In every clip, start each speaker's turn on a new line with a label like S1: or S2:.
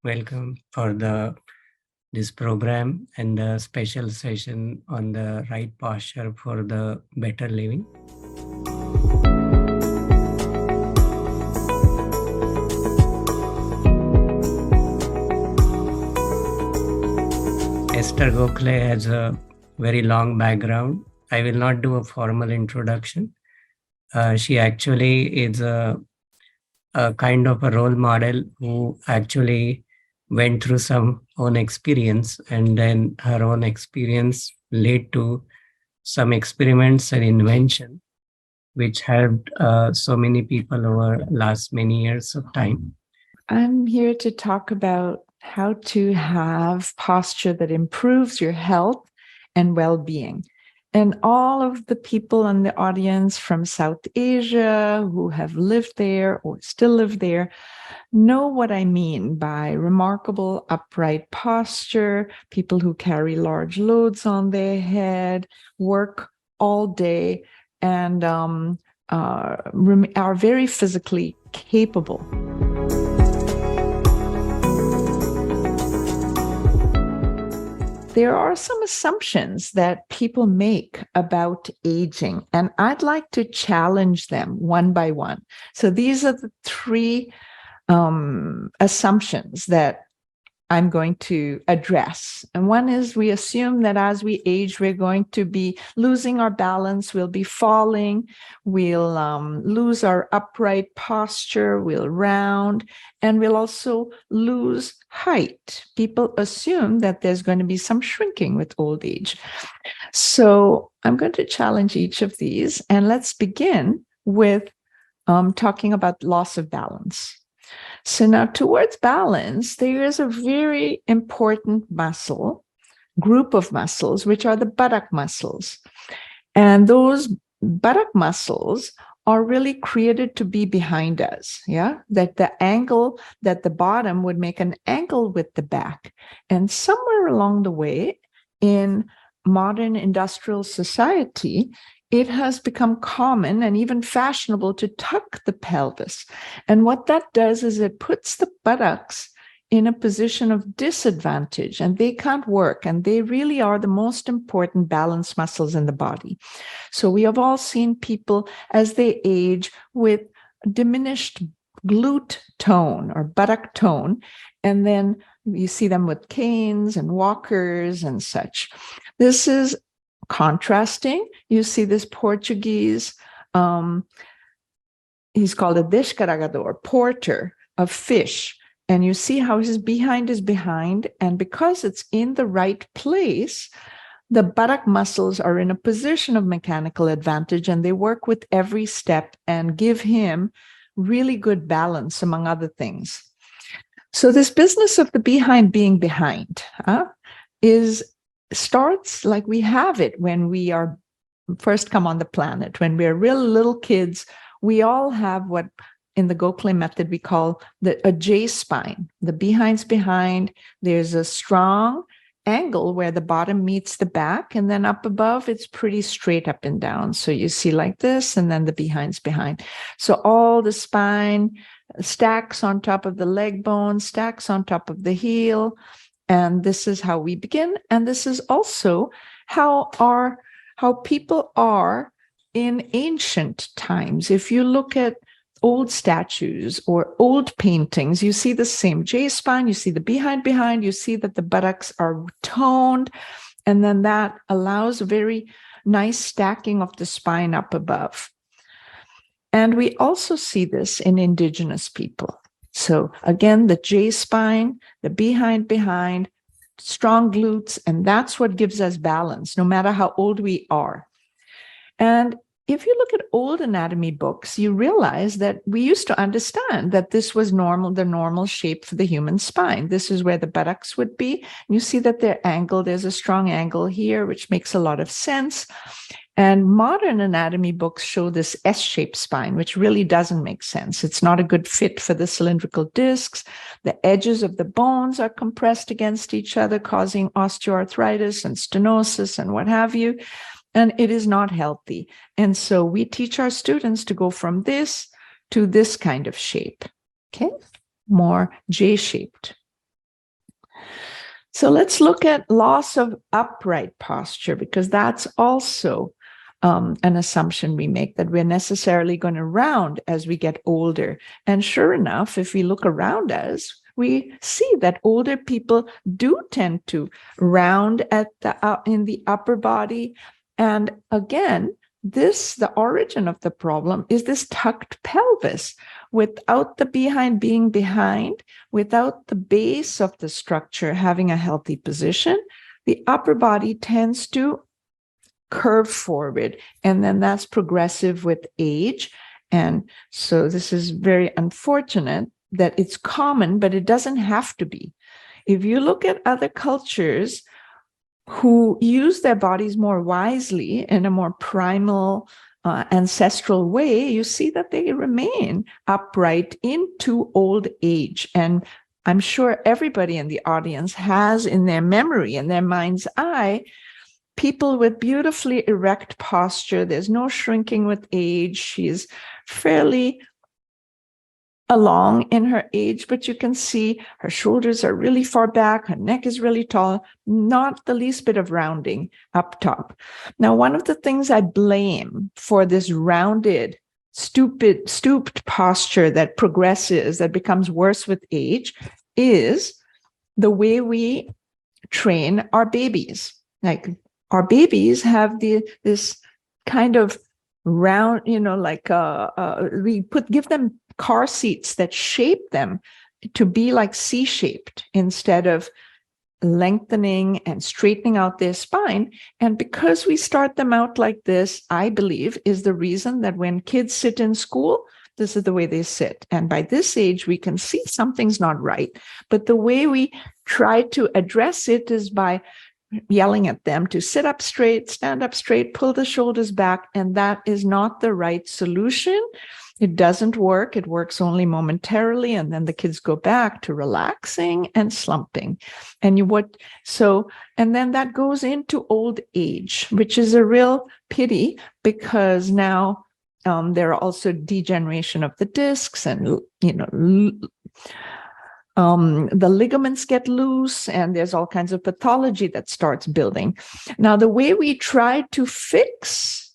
S1: welcome for this program and the special session on the right posture for the better living. Esther Gokhale has a very long background. I will not do a formal introduction. She actually is a kind of a role model who actually went through some own experience, and then her own experience led to some experiments and invention which helped so many people over last many years of time.
S2: I'm here to talk about how to have posture that improves your health and well-being. And all of the people in the audience from South Asia who have lived there or still live there know what I mean by remarkable upright posture, people who carry large loads on their head, work all day, and are very physically capable. There are some assumptions that people make about aging, and I'd like to challenge them one by one. So these are the three assumptions that I'm going to address. And one is we assume that as we age, we're going to be losing our balance, we'll be falling, we'll lose our upright posture, we'll round, and we'll also lose height. People assume that there's going to be some shrinking with old age. So I'm going to challenge each of these, and let's begin with talking about loss of balance. So now towards balance, there is a very important muscle, group of muscles, which are the buttock muscles. And those buttock muscles are really created to be behind us, that the angle, that the bottom would make an angle with the back. And somewhere along the way in modern industrial society, it has become common and even fashionable to tuck the pelvis. And what that does is it puts the buttocks in a position of disadvantage, and they can't work. And they really are the most important balance muscles in the body. So we have all seen people as they age with diminished glute tone or buttock tone. And then you see them with canes and walkers and such. This is contrasting. You see this Portuguese, he's called a descarregador, porter of fish. And you see how his behind is behind. And because it's in the right place, the buttock muscles are in a position of mechanical advantage, and they work with every step and give him really good balance, among other things. So this business of the behind being behind starts like we have it when we are first come on the planet. When we're real little kids, we all have what in the Gokhale method we call a J spine. The behind's behind. There's a strong angle where the bottom meets the back, and then up above it's pretty straight up and down. So you see like this, and then the behind's behind. So all the spine stacks on top of the leg bone, stacks on top of the heel. And this is how we begin. And this is also how people are in ancient times. If you look at old statues or old paintings, you see the same J-spine, you see the behind, you see that the buttocks are toned, and then that allows a very nice stacking of the spine up above. And we also see this in indigenous people. So again, the J-spine, the behind, strong glutes, and that's what gives us balance, no matter how old we are. And if you look at old anatomy books, you realize that we used to understand that this was normal, the normal shape for the human spine. This is where the buttocks would be. You see that they're angled. There's a strong angle here, which makes a lot of sense. And modern anatomy books show this S-shaped spine, which really doesn't make sense. It's not a good fit for the cylindrical discs. The edges of the bones are compressed against each other, causing osteoarthritis and stenosis and what have you. And it is not healthy. And so we teach our students to go from this to this kind of shape, okay? More J-shaped. So let's look at loss of upright posture, because that's also an assumption we make, that we're necessarily going to round as we get older. And sure enough, if we look around us, we see that older people do tend to round at the in the upper body. And again, the origin of the problem is this tucked pelvis. Without the behind being behind, without the base of the structure having a healthy position, the upper body tends to curve forward. And then that's progressive with age. And so this is very unfortunate that it's common, but it doesn't have to be. If you look at other cultures who use their bodies more wisely in a more primal, ancestral way, you see that they remain upright into old age. And I'm sure everybody in the audience has in their memory, in their mind's eye, people with beautifully erect posture. There's no shrinking with age. She's fairly along in her age, but you can see her shoulders are really far back, her neck is really tall, not the least bit of rounding up top. Now, one of the things I blame for this rounded, stooped posture that progresses, that becomes worse with age, is the way we train our babies. Like, our babies have this kind of round, we give them car seats that shape them to be like C-shaped instead of lengthening and straightening out their spine. And because we start them out like this, I believe, is the reason that when kids sit in school, this is the way they sit. And by this age, we can see something's not right. But the way we try to address it is by yelling at them to sit up straight, stand up straight, pull the shoulders back. And that is not the right solution. It doesn't work. It works only momentarily. And then the kids go back to relaxing and slumping. And then that goes into old age, which is a real pity, because now there are also degeneration of the discs, and, the ligaments get loose, and there's all kinds of pathology that starts building. Now, the way we try to fix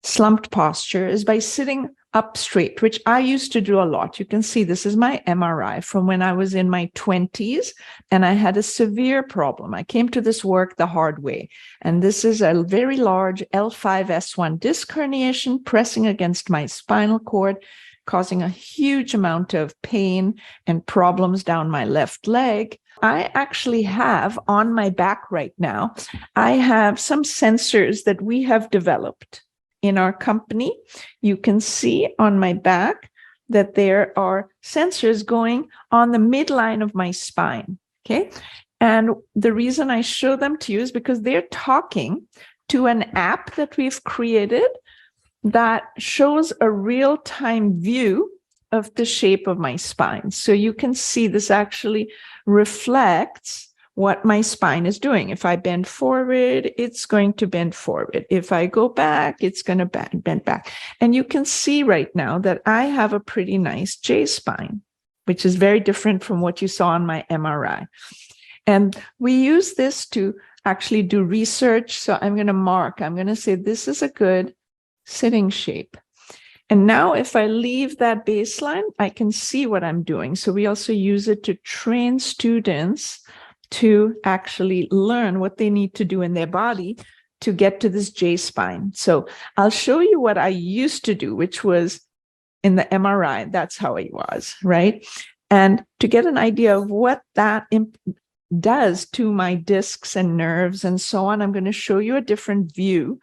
S2: slumped posture is by sitting up straight, which I used to do a lot. You can see this is my MRI from when I was in my 20s, and I had a severe problem. I came to this work the hard way. And this is a very large L5-S1 disc herniation pressing against my spinal cord, causing a huge amount of pain and problems down my left leg. I actually have on my back right now, I have some sensors that we have developed in our company. You can see on my back that there are sensors going on the midline of my spine. Okay. And the reason I show them to you is because they're talking to an app that we've created that shows a real-time view of the shape of my spine. So you can see this actually reflects what my spine is doing. If I bend forward, it's going to bend forward. If I go back, it's going to bend back. And you can see right now that I have a pretty nice J spine, which is very different from what you saw on my MRI. And we use this to actually do research. So I'm going to say this is a good sitting shape. And now if I leave that baseline, I can see what I'm doing. So we also use it to train students to actually learn what they need to do in their body to get to this J spine. So I'll show you what I used to do, which was in the MRI. That's how it was, right? And to get an idea of what that does to my discs and nerves and so on, I'm going to show you a different view.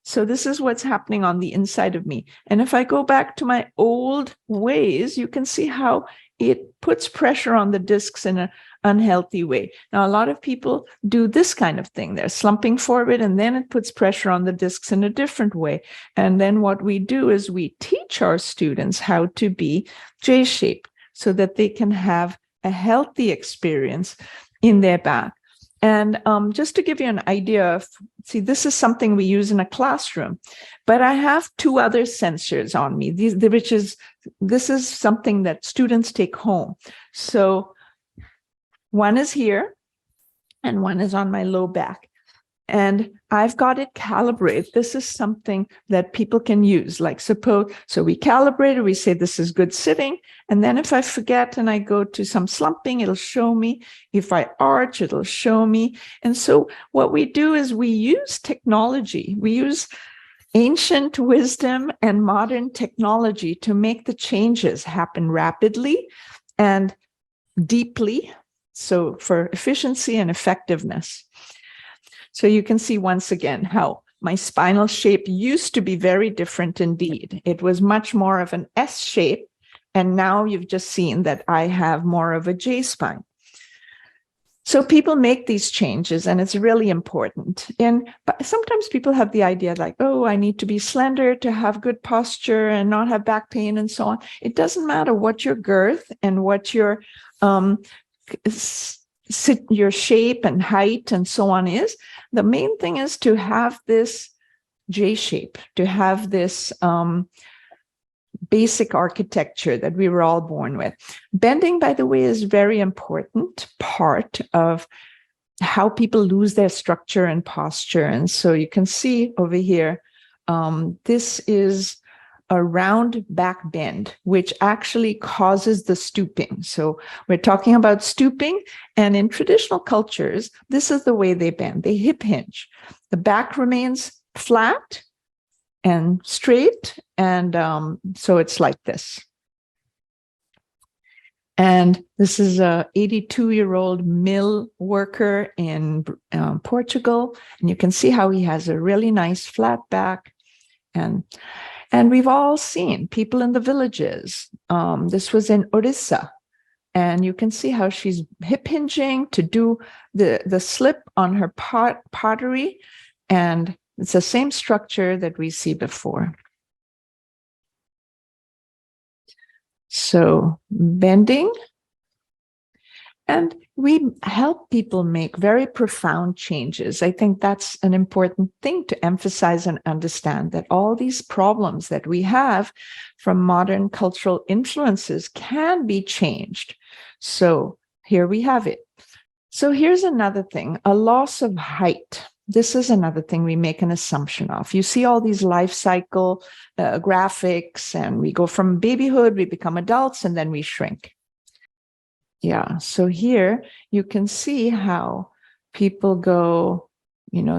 S2: So this is what's happening on the inside of me. And if I go back to my old ways, you can see how it puts pressure on the discs in an unhealthy way. Now, a lot of people do this kind of thing. They're slumping forward, and then it puts pressure on the discs in a different way. And then what we do is we teach our students how to be J-shaped so that they can have a healthy experience in their back. And just to give you an idea of, see, this is something we use in a classroom, but I have two other sensors on me, this is something that students take home. So one is here, and one is on my low back. And I've got it calibrated. This is something that people can use. Like suppose, so we calibrate it, we say this is good sitting. And then if I forget and I go to some slumping, it'll show me. If I arch, it'll show me. And so what we do is we use technology. We use ancient wisdom and modern technology to make the changes happen rapidly and deeply. So for efficiency and effectiveness. So you can see once again how my spinal shape used to be very different indeed. It was much more of an S shape. And now you've just seen that I have more of a J spine. So people make these changes and it's really important. But sometimes people have the idea like, oh, I need to be slender to have good posture and not have back pain and so on. It doesn't matter what your girth and what your shape and height and so on is. The main thing is to have this J shape, to have this basic architecture that we were all born with. Bending, by the way, is a very important part of how people lose their structure and posture. And so you can see over here, this is a round back bend, which actually causes the stooping. So we're talking about stooping, and in traditional cultures, this is the way they bend. They hip hinge. The back remains flat and straight, and so it's like this. And this is a 82-year-old mill worker in Portugal, and you can see how he has a really nice flat back. And we've all seen people in the villages. This was in Orissa. And you can see how she's hip hinging to do the slip on her pottery. And it's the same structure that we see before. So bending. And we help people make very profound changes. I think that's an important thing to emphasize and understand, that all these problems that we have from modern cultural influences can be changed. So here we have it. So here's another thing, a loss of height. This is another thing we make an assumption of. You see all these life cycle graphics, and we go from babyhood, we become adults, and then we shrink. Yeah, so here you can see how people go,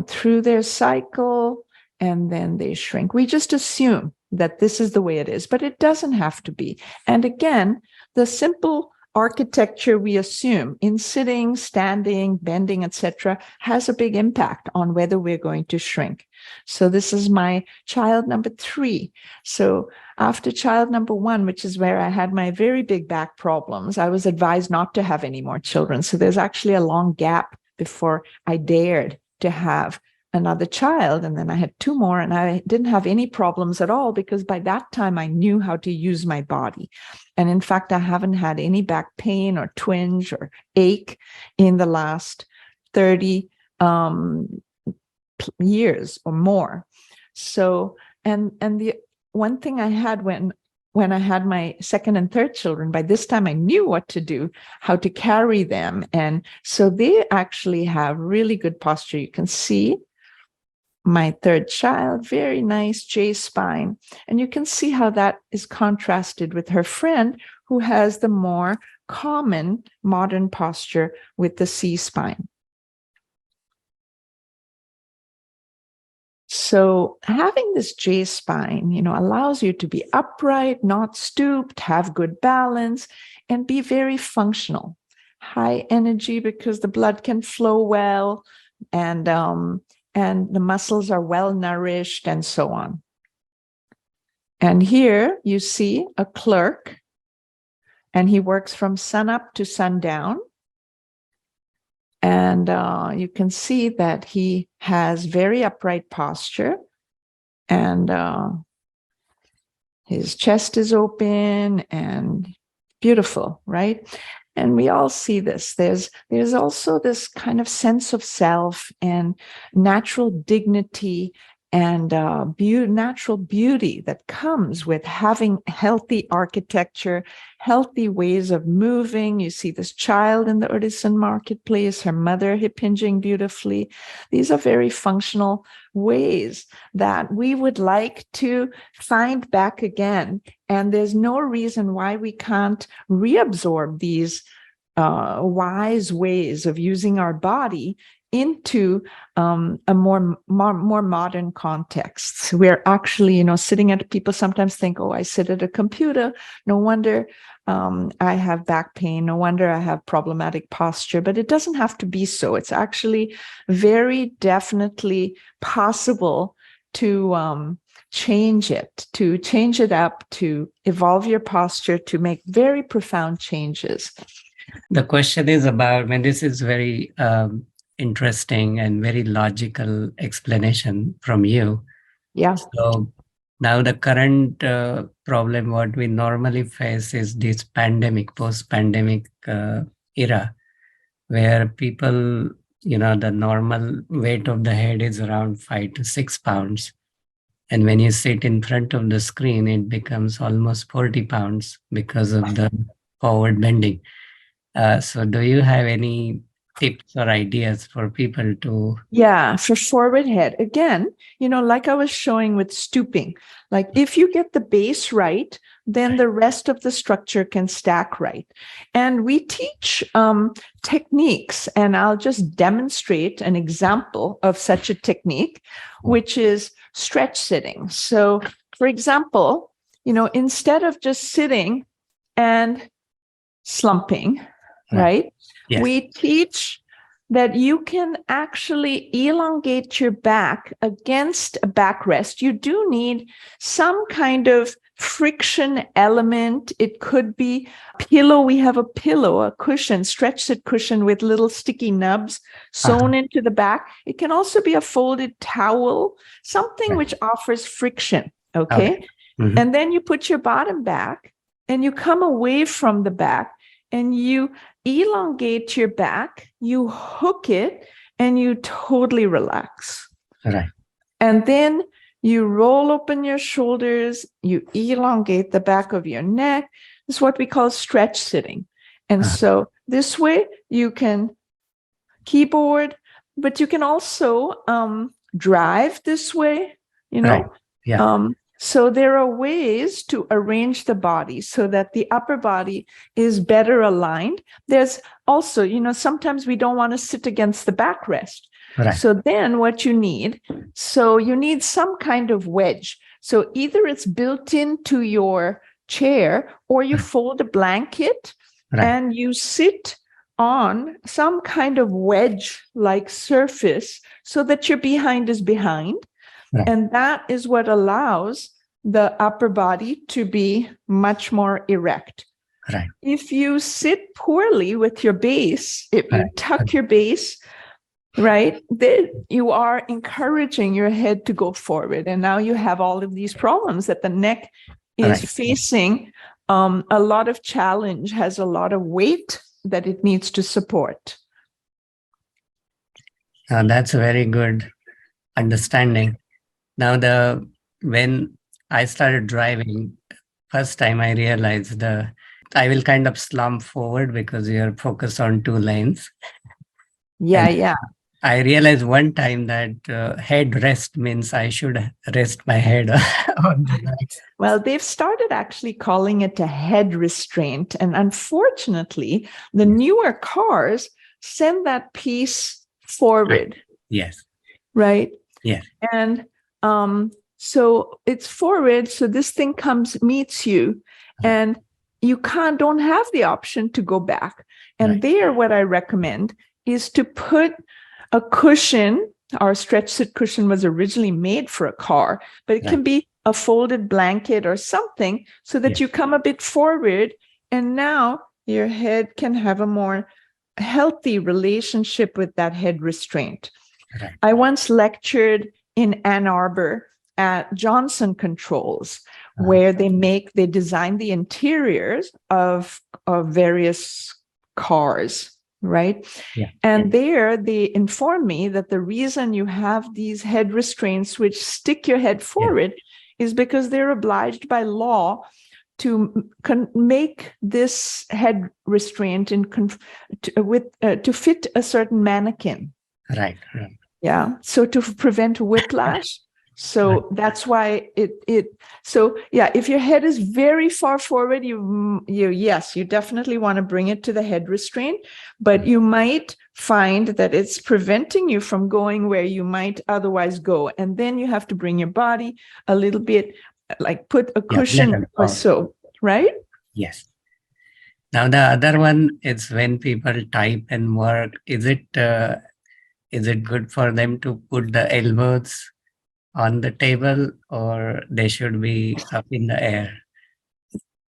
S2: through their cycle and then they shrink. We just assume that this is the way it is, but it doesn't have to be. And again, the simple architecture we assume in sitting, standing, bending, etc., has a big impact on whether we're going to shrink. So this is my child number 3. So after child number 1, which is where I had my very big back problems, I was advised not to have any more children. So there's actually a long gap before I dared to have another child. And then I had 2 more, and I didn't have any problems at all because by that time I knew how to use my body. And in fact, I haven't had any back pain or twinge or ache in the last 30 years or more. So, and the one thing I had when I had my second and third children, by this time I knew what to do, how to carry them. And so they actually have really good posture. You can see my third child, very nice J spine. And you can see how that is contrasted with her friend who has the more common modern posture with the C spine. So having this J spine, allows you to be upright, not stooped, have good balance, and be very functional. High energy because the blood can flow well, and the muscles are well nourished, and so on. And here you see a clerk, and he works from sunup to sundown. And you can see that he has very upright posture, and his chest is open and beautiful, right? And we all see this. There's also this kind of sense of self and natural dignity and natural beauty that comes with having healthy architecture, healthy ways of moving. You see this child in the Urtasun marketplace, her mother hip hinging beautifully. These are very functional ways that we would like to find back again. And there's no reason why we can't reabsorb these wise ways of using our body into a more modern context. We're actually, sitting at, people sometimes think, oh, I sit at a computer. No wonder I have back pain. No wonder I have problematic posture. But it doesn't have to be so. It's actually very definitely possible to change it up, to evolve your posture, to make very profound changes.
S1: The question is about, when this is very interesting and very logical explanation from you.
S2: Yeah.
S1: So now the current problem, what we normally face is this pandemic, post-pandemic era, where people, the normal weight of the head is around 5 to 6 pounds. And when you sit in front of the screen, it becomes almost 40 pounds because of the forward bending. So do you have any tips or ideas for people to?
S2: Yeah, for forward head. Again, like I was showing with stooping, like if you get the base right, then the rest of the structure can stack right. And we teach techniques, and I'll just demonstrate an example of such a technique, which is stretch sitting. So, for example, instead of just sitting and slumping, right?
S1: Yes.
S2: We teach that you can actually elongate your back against a backrest. You do need some kind of friction element. It could be pillow. We have a pillow, a cushion, stretch sit cushion with little sticky nubs sewn into the back. It can also be a folded towel, something which offers friction. Okay.
S1: Mm-hmm.
S2: And then you put your bottom back and you come away from the back and you elongate your back, you hook it, and you totally relax.
S1: Right.
S2: And then you roll open your shoulders, you elongate the back of your neck. This is what we call stretch sitting. And so this way you can keyboard, but you can also drive this way,
S1: Right. Yeah.
S2: So there are ways to arrange the body so that the upper body is better aligned. There's also, sometimes we don't want to sit against the backrest.
S1: Right.
S2: So then what you need some kind of wedge. So either it's built into your chair or you fold a blanket and you sit on some kind of wedge-like surface so that your behind is behind.
S1: Right.
S2: And that is what allows the upper body to be much more erect.
S1: Right.
S2: If you sit poorly with your base, if you tuck your base, right, then you are encouraging your head to go forward. And now you have all of these problems that the neck is facing a lot of challenge, has a lot of weight that it needs to support.
S1: That's a very good understanding. Now, when I started driving, first time I realized I will kind of slump forward because you're focused on 2 lanes.
S2: Yeah.
S1: I realized one time that head rest means I should rest my head on the legs.
S2: Well, they've started actually calling it a head restraint. And unfortunately, the newer cars send that piece forward.
S1: Yes.
S2: Right?
S1: Yes.
S2: And so it's forward. So this thing meets you, and you don't have the option to go back. And there, what I recommend is to put a cushion. Our stretch sit cushion was originally made for a car, but it can be a folded blanket or something so that you come a bit forward, and now your head can have a more healthy relationship with that head restraint.
S1: Right.
S2: I once lectured in Ann Arbor at Johnson Controls, where they design the interiors of various cars. right?
S1: Yeah.
S2: And there they inform me that the reason you have these head restraints which stick your head forward is because they're obliged by law to make this head restraint to fit a certain mannequin.
S1: Right.
S2: Yeah. So to prevent whiplash. So that's why so yeah, if your head is very far forward, yes, you definitely want to bring it to the head restraint, but you might find that it's preventing you from going where you might otherwise go. And then you have to bring your body a little bit, like put a cushion or so, right?
S1: Yes. Now the other one is when people type and work, is it good for them to put the elbows on the table, or they should be up in the air?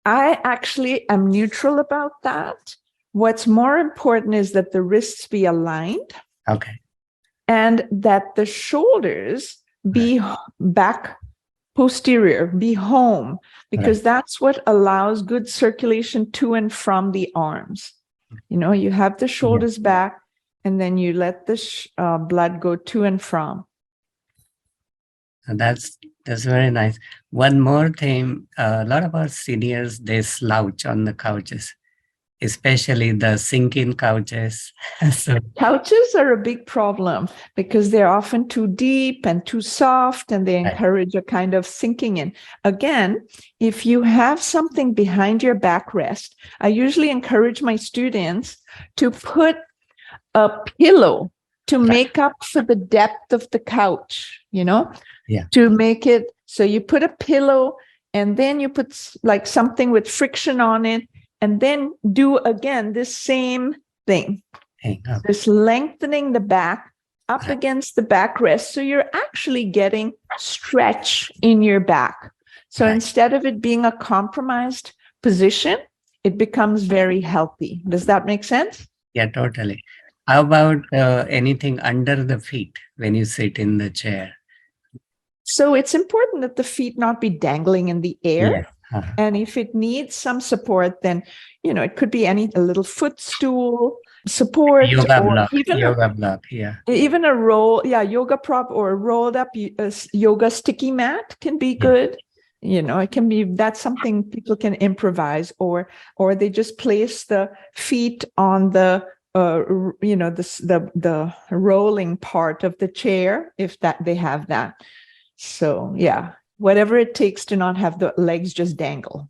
S2: I actually am neutral about that. What's more important is that the wrists be aligned.
S1: Okay.
S2: And that the shoulders be back posterior, be home, because that's what allows good circulation to and from the arms. You have the shoulders back, and then you let the blood go to and from.
S1: That's very nice. One more thing, a lot of our seniors, they slouch on the couches, especially the sinking couches. So
S2: couches are a big problem because they're often too deep and too soft, and they encourage a kind of sinking in. Again, if you have something behind your backrest, I usually encourage my students to put a pillow to make up for the depth of the couch, to make it so you put a pillow and then you put like something with friction on it, and then do again this same thing, this lengthening the back up against the backrest. So you're actually getting stretch in your back. So instead of it being a compromised position, it becomes very healthy. Does that make sense?
S1: Yeah, totally. How about anything under the feet when you sit in the chair?
S2: So it's important that the feet not be dangling in the air.
S1: Yes.
S2: And if it needs some support, then, it could be a little footstool support.
S1: Yoga
S2: or
S1: block, yeah.
S2: Even a yoga prop or a rolled up yoga sticky mat can be good. It can be, that's something people can improvise, or they just place the feet on the the rolling part of the chair, if that they have that. So yeah, whatever it takes to not have the legs just dangle.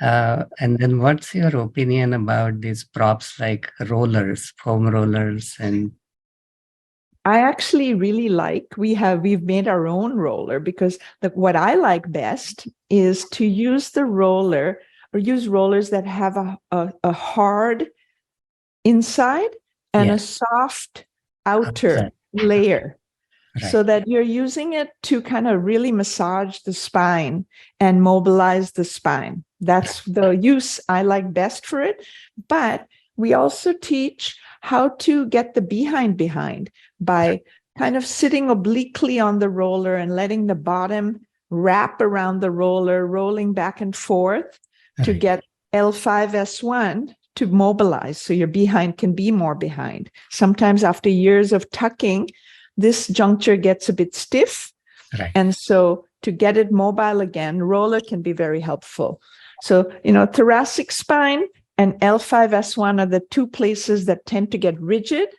S1: And then what's your opinion about these props like rollers, foam rollers? And
S2: I actually really like, we've made our own roller, because what I like best is to use the roller, or use rollers that have a hard inside and a soft outer layer. So that you're using it to kind of really massage the spine and mobilize the spine. That's the use I like best for it. But we also teach how to get the behind by kind of sitting obliquely on the roller and letting the bottom wrap around the roller, rolling back and forth to get L5S1 to mobilize. So your behind can be more behind. Sometimes after years of tucking, this juncture gets a bit stiff. And so to get it mobile again, roller can be very helpful. So, thoracic spine and L5S1 are the two places that tend to get rigid,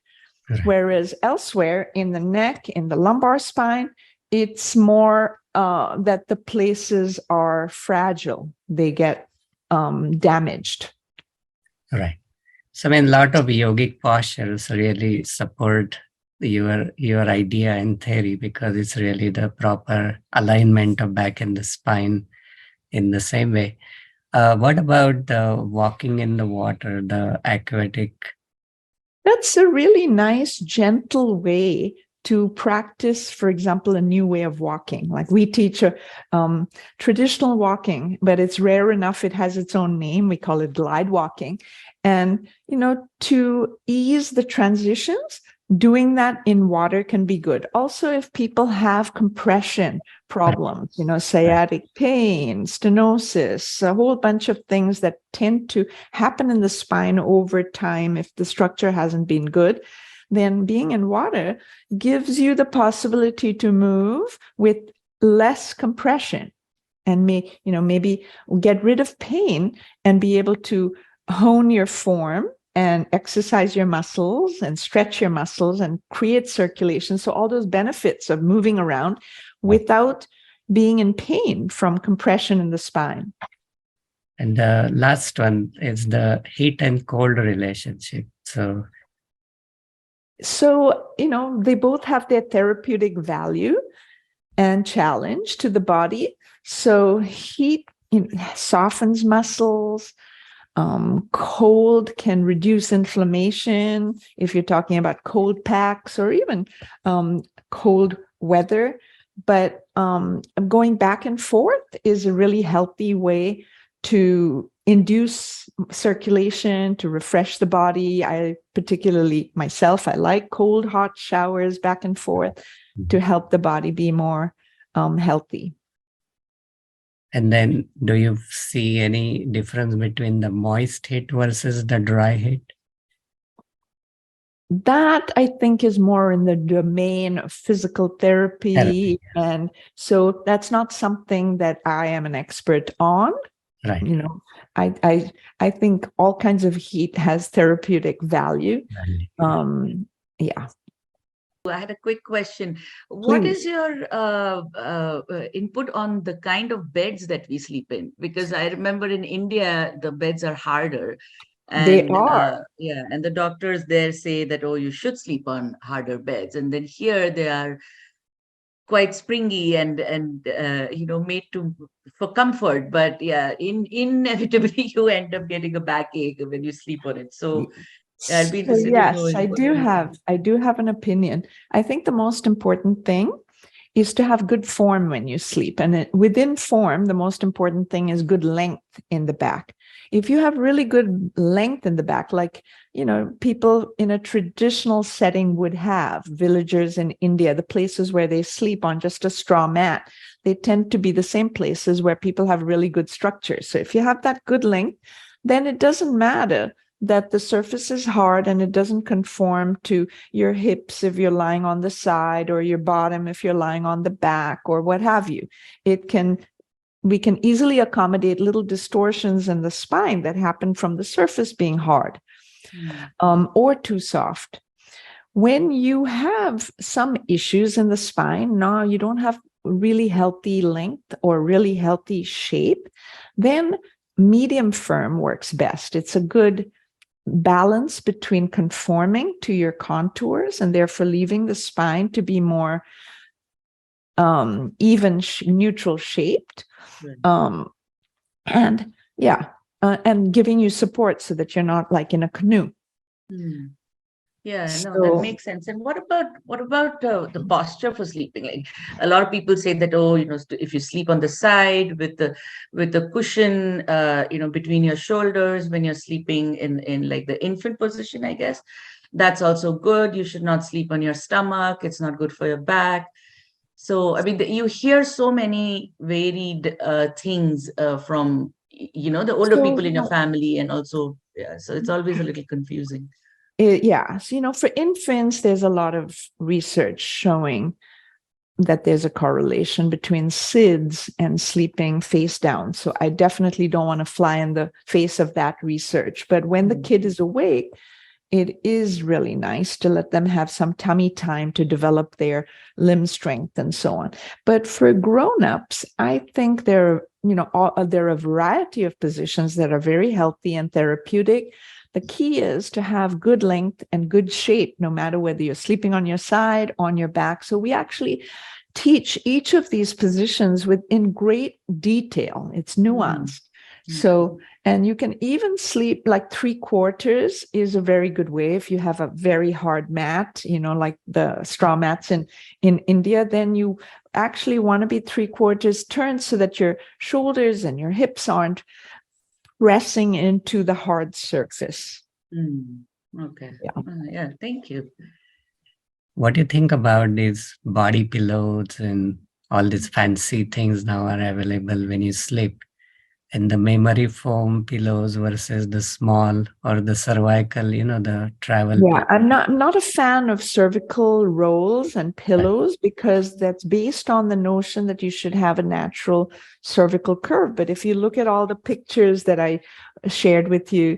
S2: whereas elsewhere in the neck, in the lumbar spine, it's more that the places are fragile. They get damaged.
S1: Right. So, a lot of yogic postures really support your idea and theory, because it's really the proper alignment of back and the spine in the same way. What about the walking in the water, the aquatic?
S2: That's a really nice, gentle way to practice, for example, a new way of walking. Like we teach traditional walking, but it's rare enough it has its own name. We call it glide walking. And, to ease the transitions, doing that in water can be good. Also, if people have compression problems, sciatic pain, stenosis, a whole bunch of things that tend to happen in the spine over time if the structure hasn't been good, then being in water gives you the possibility to move with less compression and maybe get rid of pain and be able to hone your form and exercise your muscles and stretch your muscles and create circulation. So all those benefits of moving around without being in pain from compression in the spine.
S1: And the last one is the heat and cold relationship. So,
S2: they both have their therapeutic value and challenge to the body. So heat softens muscles. Cold can reduce inflammation if you're talking about cold packs or even cold weather. But going back and forth is a really healthy way to induce circulation, to refresh the body. I particularly myself, I like cold, hot showers back and forth to help the body be more healthy.
S1: And then do you see any difference between the moist heat versus the dry heat?
S2: That I think is more in the domain of physical therapy. And so that's not something that I am an expert on.
S1: Right.
S2: I think all kinds of heat has therapeutic value. Yeah.
S3: I had a quick question. What is your input on the kind of beds that we sleep in? Because I remember in India, the beds are harder. And,
S2: they are.
S3: And the doctors there say that, oh, you should sleep on harder beds. And then here they are quite springy and made for comfort. But inevitably you end up getting a backache when you sleep on it. So I'd be interested to know.
S2: I do have an opinion. I think the most important thing is to have good form when you sleep. And within form, the most important thing is good length in the back. If you have really good length in the back, like, people in a traditional setting would have, villagers in India, the places where they sleep on just a straw mat, they tend to be the same places where people have really good structure. So if you have that good length, then it doesn't matter that the surface is hard and it doesn't conform to your hips if you're lying on the side, or your bottom if you're lying on the back, or what have you. We can easily accommodate little distortions in the spine that happen from the surface being hard or too soft. When you have some issues in the spine, now you don't have really healthy length or really healthy shape, then medium firm works best. It's a good balance between conforming to your contours and therefore leaving the spine to be more even, neutral shaped, and giving you support so that you're not like in a canoe.
S3: That makes sense. And what about the posture for sleeping? Like, a lot of people say that, if you sleep on the side with the cushion, between your shoulders when you're sleeping in like the infant position, I guess, that's also good. You should not sleep on your stomach. It's not good for your back. So, I mean, you hear so many varied things from, the older people in your family, and also, so it's always a little confusing.
S2: So, for infants, there's a lot of research showing that there's a correlation between SIDS and sleeping face down. So I definitely don't want to fly in the face of that research. But when the kid is awake, it is really nice to let them have some tummy time to develop their limb strength and so on. But for grown-ups, I think there are a variety of positions that are very healthy and therapeutic. The key is to have good length and good shape, no matter whether you're sleeping on your side, on your back. So we actually teach each of these positions in great detail. It's nuanced. So, and you can even sleep like 3/4 is a very good way. If you have a very hard mat, like the straw mats in India, then you actually want to be 3/4 turned so that your shoulders and your hips aren't pressing into the hard surface.
S3: Okay. Thank you.
S1: what do you think about these body pillows and all these fancy things now are available when you sleep? And the memory foam pillows versus the small or the cervical, the travel
S2: Yeah,
S1: pillow.
S2: I'm not a fan of cervical rolls and pillows because that's based on the notion that you should have a natural cervical curve. But if you look at all the pictures that I shared with you,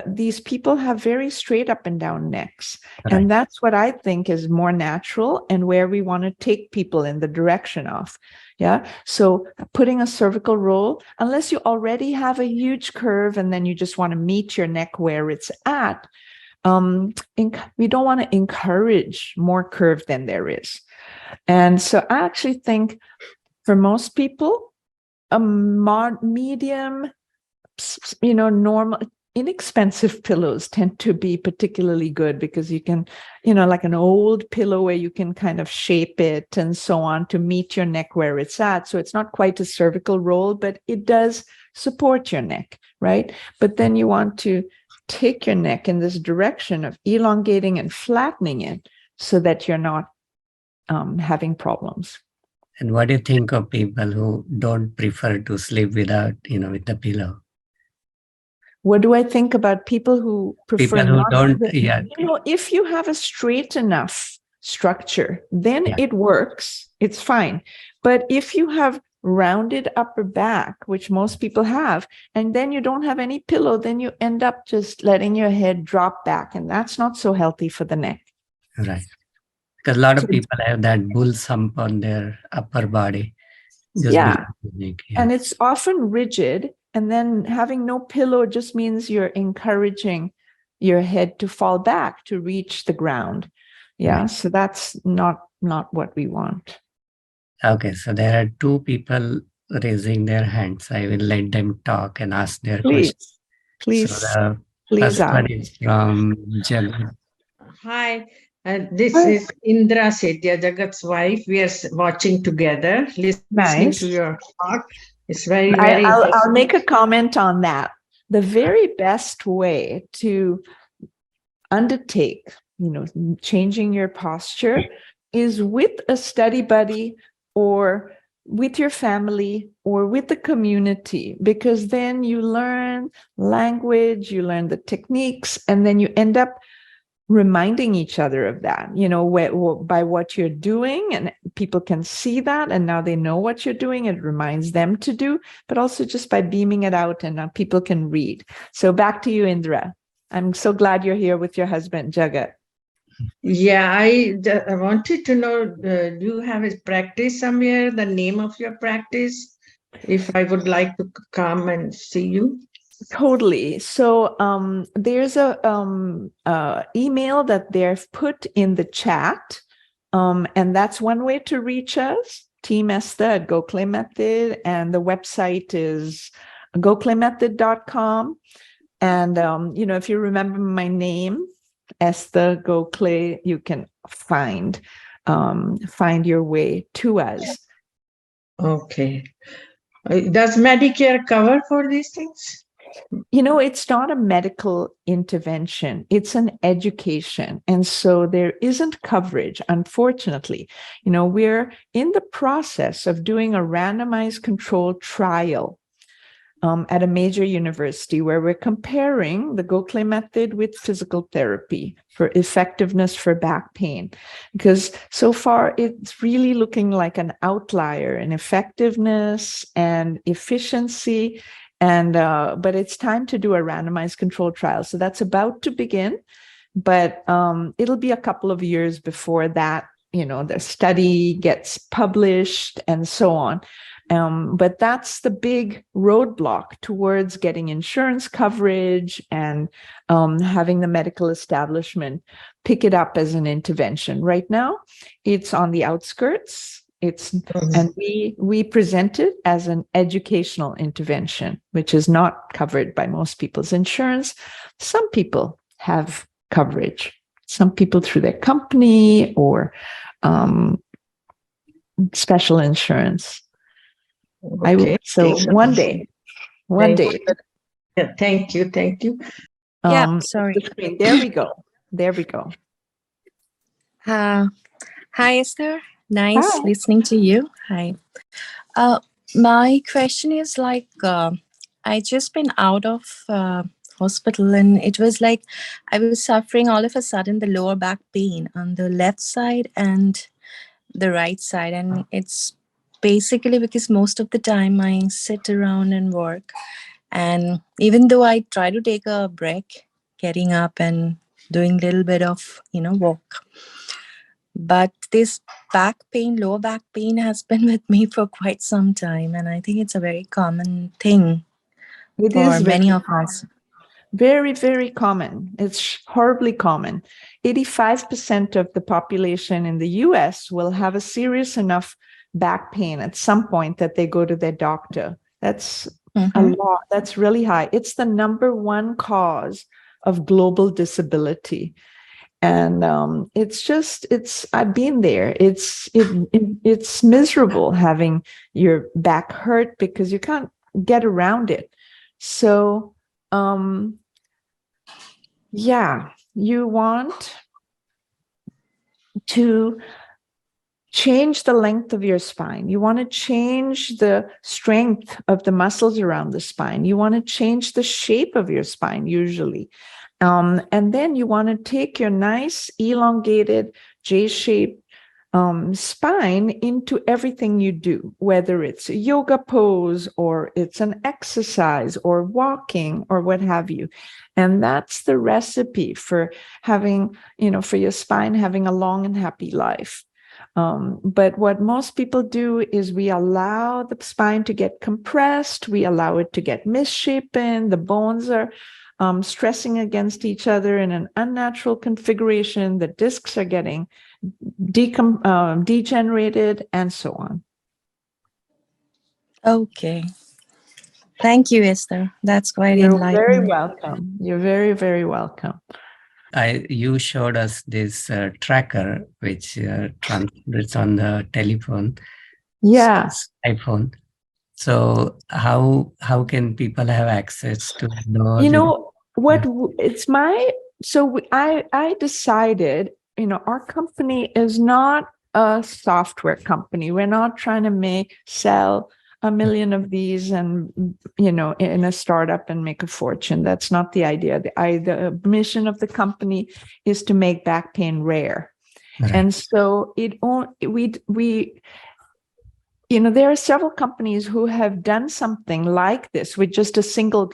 S2: these people have very straight up and down necks.
S1: Right.
S2: And that's what I think is more natural and where we want to take people in the direction of. Yeah. So putting a cervical roll, unless you already have a huge curve and then you just want to meet your neck where it's at, we don't want to encourage more curve than there is. And so I actually think for most people, a medium, normal, inexpensive pillows tend to be particularly good because you can, like an old pillow where you can kind of shape it and so on to meet your neck where it's at. So it's not quite a cervical roll, but it does support your neck, right? But then you want to take your neck in this direction of elongating and flattening it so that you're not having problems.
S1: And what do you think of people who don't prefer to sleep without, with the pillow?
S2: What do I think about people who prefer
S1: People who
S2: not
S1: don't,
S2: to,
S1: yeah.
S2: If you have a straight enough structure, then it works. It's fine. But if you have rounded upper back, which most people have, and then you don't have any pillow, then you end up just letting your head drop back. And that's not so healthy for the neck.
S1: Right. Because a lot of people have that bull hump on their upper body.
S2: Yeah. And it's often rigid. And then having no pillow just means you're encouraging your head to fall back to reach the ground. Yeah. Right. So that's not what we want.
S1: Okay. So there are two people raising their hands. I will let them talk and ask their questions.
S2: Please.
S1: So the first one is from Jagat.
S4: Hi. This is Indra Sethia, Jagat's wife. We are watching together, listening to your talk. It's very
S2: I'll make a comment on that. The very best way to undertake, changing your posture is with a study buddy or with your family or with the community, because then you learn language, you learn the techniques, and then you end up reminding each other of that, by what you're doing, and people can see that, and now they know what you're doing. It reminds them to do, but also just by beaming it out, and now people can read. So back to you, Indra. I'm so glad you're here with your husband, Jagat.
S4: Yeah, I wanted to know, do you have a practice somewhere, the name of your practice, if I would like to come and see you?
S2: Totally. So there's a email that they've put in the chat, and that's one way to reach us, Team Esther at GoClay Method, and the website is goclaymethod.com. And if you remember my name, Esther GoClay, you can find your way to us.
S4: Okay. Does Medicare cover for these things?
S2: It's not a medical intervention. It's an education. And so there isn't coverage, unfortunately. We're in the process of doing a randomized controlled trial at a major university where we're comparing the GoClay method with physical therapy for effectiveness for back pain. Because so far, it's really looking like an outlier in effectiveness and efficiency. And but it's time to do a randomized controlled trial. So that's about to begin, but it'll be a couple of years before that, the study gets published and so on. But that's the big roadblock towards getting insurance coverage and having the medical establishment pick it up as an intervention. Right now, it's on the outskirts. And we present it as an educational intervention, which is not covered by most people's insurance. Some people have coverage, some people through their company or special insurance.
S4: Okay.
S2: One day.
S4: Yeah, thank you.
S5: Yeah, sorry.
S2: There we go.
S5: Hi, Esther. Nice
S2: Hi.
S5: listening to you. Hi. Uh, my question is I just been out of hospital, and it was like I was suffering all of a sudden the lower back pain on the left side and the right side, and it's basically because most of the time I sit around and work, and even though I try to take a break, getting up and doing a little bit of walk, but this back pain, lower back pain, has been with me for quite some time. And I think it's a very common thing
S2: It
S5: for
S2: is
S5: many
S2: very,
S5: of us.
S2: very, very common. It's horribly common. 85% of the population in the US will have a serious enough back pain at some point that they go to their doctor. That's a
S5: Mhm.
S2: lot. That's really high. It's the number one cause of global disability. And I've been there. It's miserable having your back hurt because you can't get around it. So, yeah, you want to change the length of your spine. You want to change the strength of the muscles around the spine. You want to change the shape of your spine, usually. And then you want to take your nice elongated J-shaped spine into everything you do, whether it's a yoga pose or it's an exercise or walking or what have you. And that's the recipe for having, for your spine having a long and happy life. But what most people do is we allow the spine to get compressed, we allow it to get misshapen, the bones are stressing against each other in an unnatural configuration, the discs are getting degenerated, and so on.
S5: Okay. Thank you, Esther. That's quite
S2: You're
S5: enlightening.
S2: very welcome. You're very, very welcome.
S1: You showed us this tracker, which it's on the telephone.
S2: Yes.
S1: iPhone. So how can people have access to those?
S2: I decided, our company is not a software company. We're not trying to sell 1 million of these and, in a startup and make a fortune. That's not the idea. The mission of the company is to make back pain rare.
S1: Right.
S2: And so there are several companies who have done something like this with just a single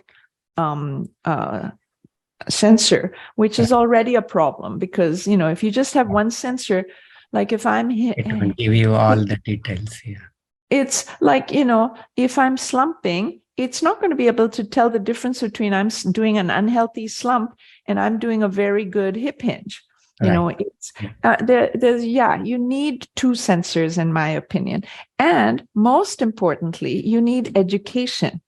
S2: sensor, which is already a problem because, if you just have one sensor, like if I'm
S1: It will give you all the details here.
S2: It's like, if I'm slumping, it's not going to be able to tell the difference between I'm doing an unhealthy slump and I'm doing a very good hip hinge.
S1: Right.
S2: You need two sensors, in my opinion. And most importantly, you need education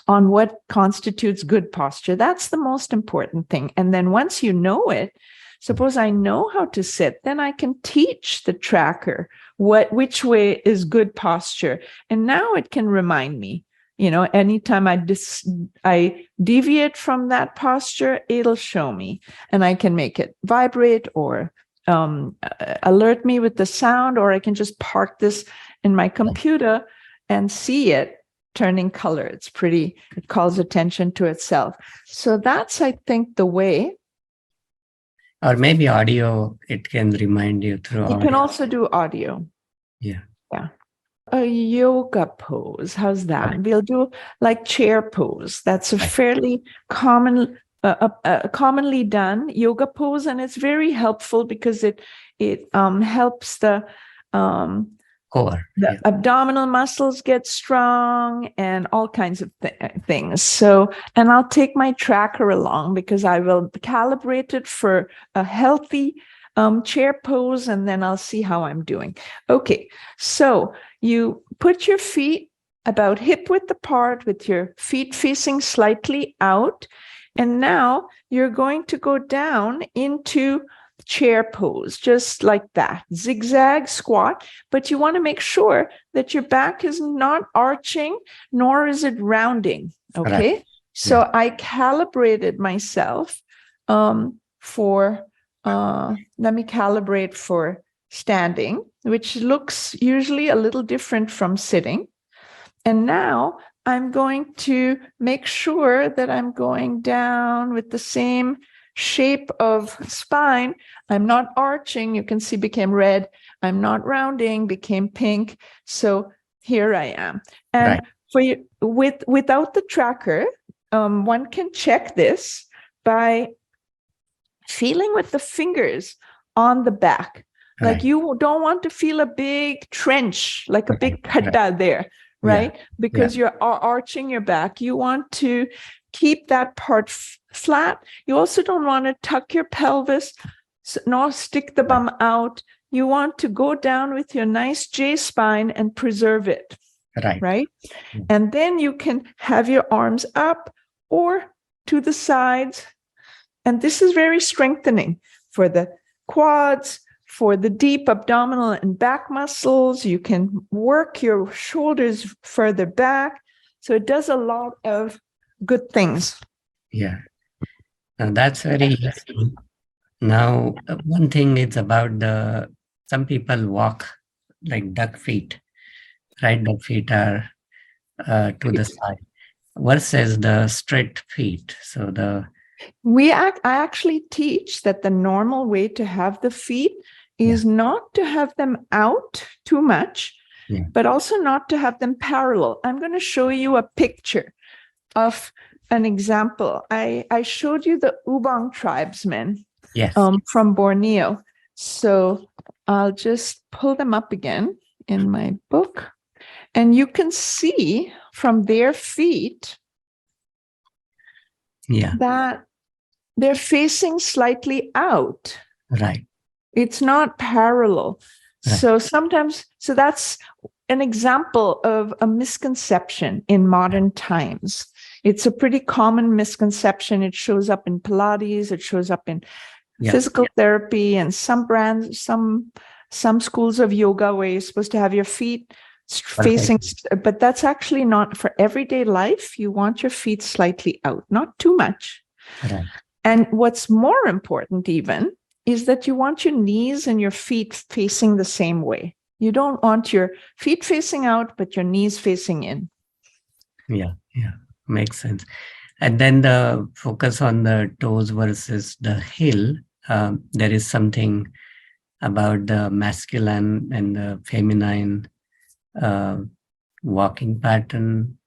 S2: on what constitutes good posture. That's the most important thing. And then once you know it, suppose I know how to sit, then I can teach the tracker which way is good posture. And now it can remind me, anytime I deviate from that posture, it'll show me, and I can make it vibrate or alert me with the sound, or I can just park this in my computer and see it turning color. It calls attention to itself. So that's, I think, the way.
S1: Or maybe audio, it can remind you through audio.
S2: You can also do audio.
S1: Yeah.
S2: A yoga pose. How's that? Right. We'll do like chair pose. That's a fairly commonly done yoga pose, and it's very helpful because it helps the
S1: core.
S2: The abdominal muscles get strong and all kinds of things. So, and I'll take my tracker along because I will calibrate it for a healthy chair pose, and then I'll see how I'm doing. Okay, so you put your feet about hip width apart with your feet facing slightly out. And now you're going to go down into chair pose, just like that, zigzag squat, but you want to make sure that your back is not arching, nor is it rounding. Okay. Right. So I calibrated myself for let me calibrate for standing, which looks usually a little different from sitting. And now I'm going to make sure that I'm going down with the same shape of spine. I'm not arching, you can see became red. I'm not rounding, became pink. So here I am. And
S1: Right.
S2: for you, without the tracker, one can check this by feeling with the fingers on the back. Like
S1: Right.
S2: you don't want to feel a big trench, like a big
S1: Right.
S2: khatta there, right? Because you're arching your back. You want to keep that part flat. You also don't want to tuck your pelvis, nor stick the bum out. You want to go down with your nice J spine and preserve it,
S1: Right.
S2: right?
S1: Mm.
S2: And then you can have your arms up or to the sides. And this is very strengthening for the quads, for the deep abdominal and back muscles. You can work your shoulders further back. So it does a lot of good things.
S1: Yeah. Now that's very useful. Now, one thing is about some people walk like duck feet, right? Duck feet are to the side versus the straight feet. So
S2: I actually teach that the normal way to have the feet is not to have them out too much, but also not to have them parallel. I'm going to show you a picture of an example. I showed you the Ubang tribesmen from Borneo. So I'll just pull them up again in my book. And you can see from their feet that they're facing slightly out.
S1: Right.
S2: It's not parallel.
S1: Right.
S2: So that's an example of a misconception in modern times. It's a pretty common misconception. It shows up in Pilates, it shows up in physical therapy, and some brands, some schools of yoga where you're supposed to have your feet facing, but that's actually not for everyday life. You want your feet slightly out, not too much.
S1: Right.
S2: And what's more important even is that you want your knees and your feet facing the same way. You don't want your feet facing out, but your knees facing in.
S1: Yeah. Makes sense. And then the focus on the toes versus the heel. There is something about the masculine and the feminine walking pattern,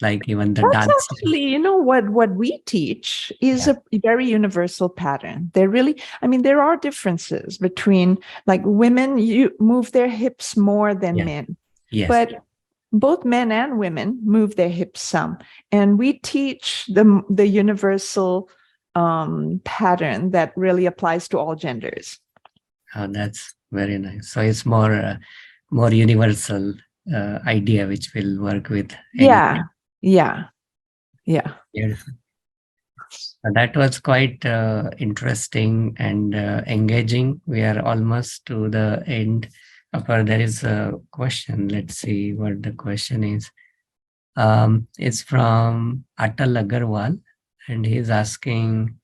S1: like even the
S2: That's
S1: dance.
S2: actually, what we teach is a very universal pattern. There are differences between, like, women, you move their hips more than men.
S1: Yes.
S2: But both men and women move their hips some. And we teach the universal pattern that really applies to all genders.
S1: Oh, that's very nice. So it's more universal idea which will work with anything.
S2: Yeah.
S1: Beautiful. That was quite interesting and engaging. We are almost to the end. There is a question. Let's see what the question is. It's from Atal Agarwal, and he's asking,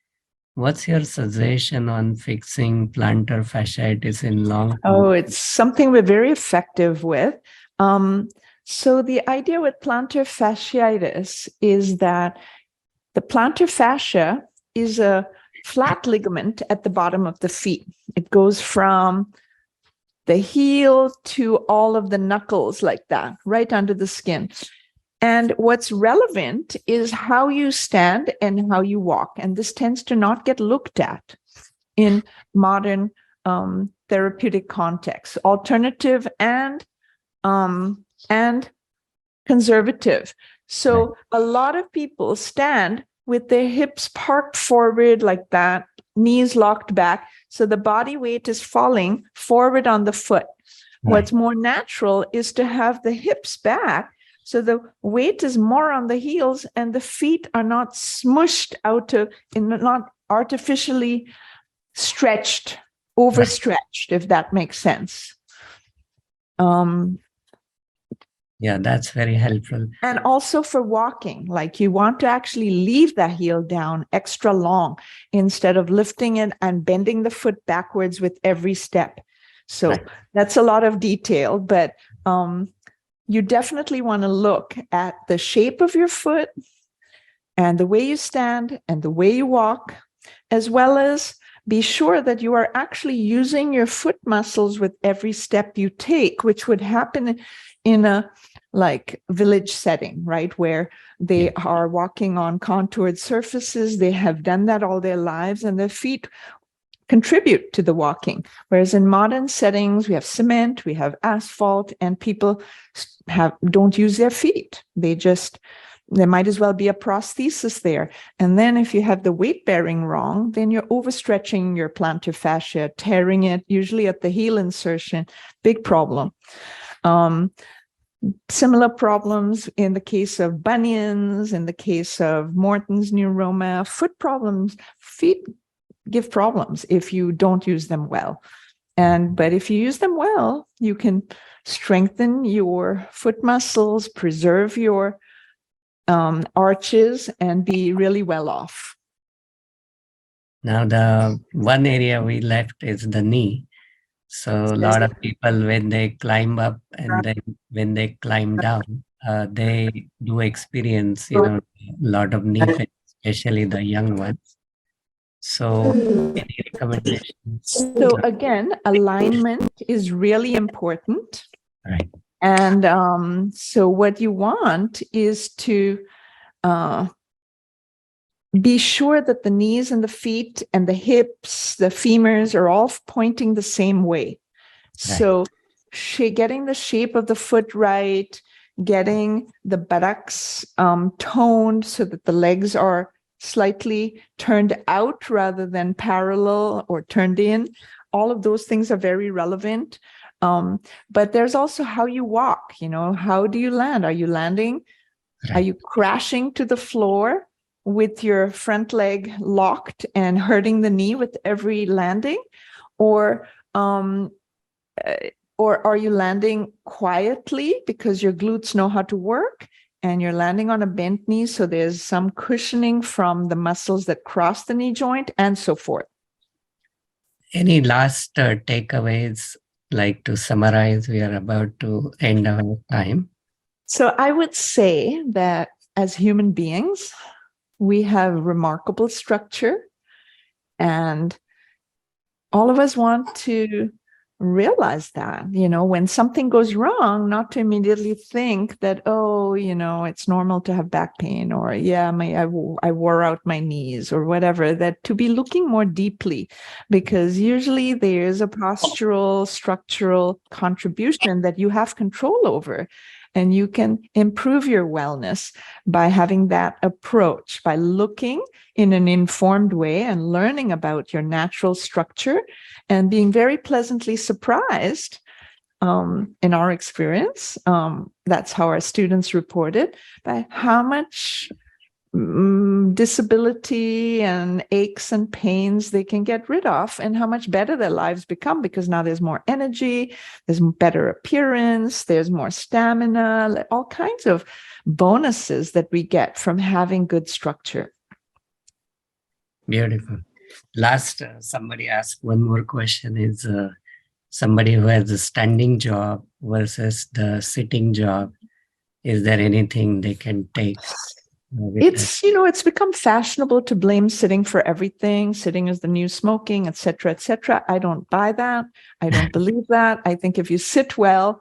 S1: what's your suggestion on fixing plantar fasciitis in long?
S2: Oh, it's something we're very effective with. So the idea with plantar fasciitis is that the plantar fascia is a flat ligament at the bottom of the feet. It goes from the heel to all of the knuckles like that, right under the skin. And what's relevant is how you stand and how you walk. And this tends to not get looked at in modern therapeutic contexts, alternative and conservative. So a lot of people stand with their hips parked forward like that, knees locked back. So the body weight is falling forward on the foot. Right. What's more natural is to have the hips back. So the weight is more on the heels and the feet are not smushed out not artificially stretched, overstretched, if that makes sense.
S1: Yeah, that's very helpful.
S2: And also for walking, like you want to actually leave the heel down extra long instead of lifting it and bending the foot backwards with every step. So
S1: Right.
S2: that's a lot of detail, but you definitely want to look at the shape of your foot and the way you stand and the way you walk, as well as be sure that you are actually using your foot muscles with every step you take, which would happen in a like village setting, right? Where they are walking on contoured surfaces. They have done that all their lives and their feet contribute to the walking. Whereas in modern settings, we have cement, we have asphalt, and people don't use their feet. There might as well be a prosthesis there. And then if you have the weight bearing wrong, then you're overstretching your plantar fascia, tearing it, usually at the heel insertion, big problem. Similar problems in the case of bunions, in the case of Morton's neuroma, foot problems. Feet give problems if you don't use them well. But if you use them well, you can strengthen your foot muscles, preserve your arches, and be really well off.
S1: Now, the one area we left is the knee. So a lot of people, when they climb up and then when they climb down, they do experience, a lot of knee pain, especially the young ones. So any recommendations?
S2: So again, alignment is really important.
S1: Right.
S2: And so what you want is to be sure that the knees and the feet and the hips, the femurs are all pointing the same way. Right. So getting the shape of the foot right, getting the buttocks toned so that the legs are slightly turned out rather than parallel or turned in. All of those things are very relevant. But there's also how you walk, how do you land? Are you landing? Right. Are you crashing to the floor with your front leg locked and hurting the knee with every landing? Or are you landing quietly because your glutes know how to work and you're landing on a bent knee, so there's some cushioning from the muscles that cross the knee joint and so forth?
S1: Any last takeaways, like to summarize? We are about to end our time.
S2: So I would say that as human beings, we have remarkable structure, and all of us want to realize that, when something goes wrong, not to immediately think that, it's normal to have back pain, or I wore out my knees or whatever, that to be looking more deeply, because usually there's a postural, structural contribution that you have control over. And you can improve your wellness by having that approach, by looking in an informed way and learning about your natural structure and being very pleasantly surprised in our experience. That's how our students reported, by how much disability and aches and pains they can get rid of, and how much better their lives become, because now there's more energy, there's better appearance, there's more stamina, all kinds of bonuses that we get from having good structure.
S1: Beautiful. Last, somebody asked one more question, is somebody who has a standing job versus the sitting job, is there anything they can take?
S2: It's become fashionable to blame sitting for everything. Sitting is the new smoking, et cetera, et cetera. I don't buy that. I don't believe that. I think if you sit well,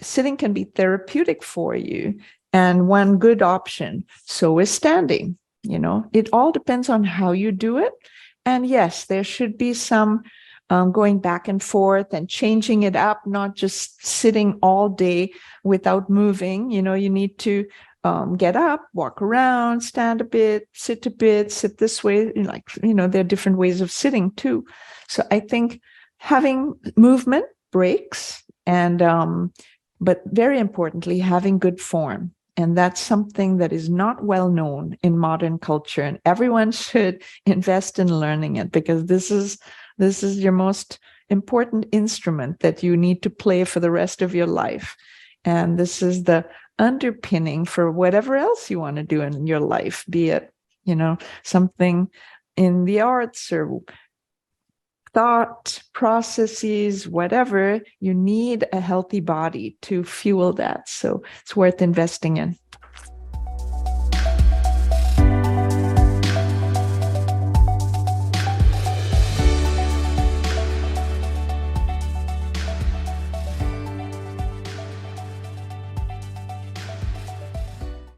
S2: sitting can be therapeutic for you. And one good option, so is standing. It all depends on how you do it. And yes, there should be some going back and forth and changing it up, not just sitting all day without moving. You need to get up, walk around, stand a bit, sit this way. There are different ways of sitting too. So I think having movement breaks, and but very importantly, having good form. And that's something that is not well known in modern culture, and everyone should invest in learning it, because this is your most important instrument that you need to play for the rest of your life. And this is the underpinning for whatever else you want to do in your life, be it, something in the arts or thought processes, whatever. You need a healthy body to fuel that. So it's worth investing in.